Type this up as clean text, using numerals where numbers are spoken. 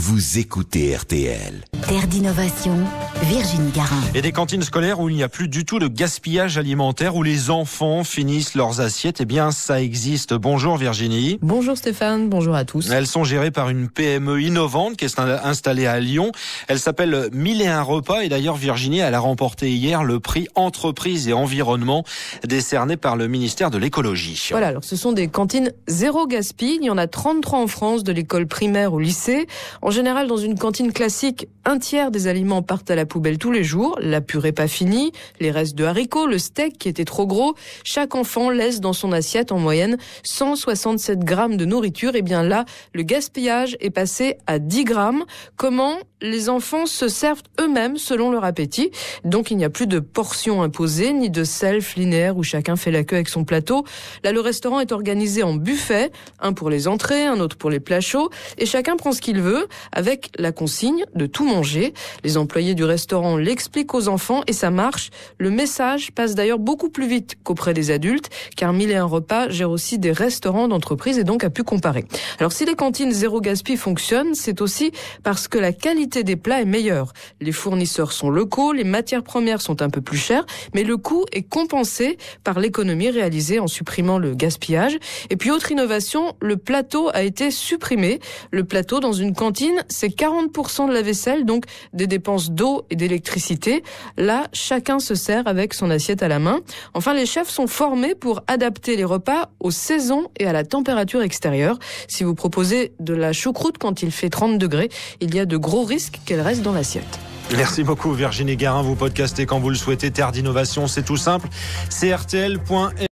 vous écoutez RTL. Terre d'innovation, Virginie Garin. Et des cantines scolaires où il n'y a plus du tout de gaspillage alimentaire, où les enfants finissent leurs assiettes, eh bien ça existe. Bonjour Virginie. Bonjour Stéphane, bonjour à tous. Elles sont gérées par une PME innovante qui est installée à Lyon. Elle s'appelle 1001 Repas et d'ailleurs Virginie, elle a remporté hier le prix Entreprise et Environnement décerné par le ministère de l'écologie. Voilà, alors ce sont des cantines zéro gaspille. Il y en a 33 en France, de l'école primaire au lycée. En général, dans une cantine classique, un tiers des aliments partent à la poubelle tous les jours. La purée pas finie, les restes de haricots, le steak qui était trop gros. Chaque enfant laisse dans son assiette en moyenne 167 grammes de nourriture. Et bien là, le gaspillage est passé à 10 grammes. Comment ? Les enfants se servent eux-mêmes selon leur appétit. Donc il n'y a plus de portions imposées, ni de self linéaire où chacun fait la queue avec son plateau. Là, le restaurant est organisé en buffet, un pour les entrées, un autre pour les plats chauds, et chacun prend ce qu'il veut, avec la consigne de tout manger. Les employés du restaurant l'expliquent aux enfants et ça marche. Le message passe d'ailleurs beaucoup plus vite qu'auprès des adultes, car 1001 Repas gère aussi des restaurants d'entreprise et donc a pu comparer. Alors si les cantines zéro gaspille fonctionnent, c'est aussi parce que la qualité des plats est meilleure. Les fournisseurs sont locaux, les matières premières sont un peu plus chères, mais le coût est compensé par l'économie réalisée en supprimant le gaspillage. Et puis autre innovation, le plateau a été supprimé. Le plateau dans une cantine, c'est 40% de la vaisselle, donc des dépenses d'eau et d'électricité. Là, chacun se sert avec son assiette à la main. Enfin, les chefs sont formés pour adapter les repas aux saisons et à la température extérieure. Si vous proposez de la choucroute quand il fait 30 degrés, il y a de gros risques qu'elle reste dans l'assiette. Merci beaucoup Virginie Garin, vous podcastez quand vous le souhaitez. Terre d'innovation, c'est tout simple, c'est rtl.fr.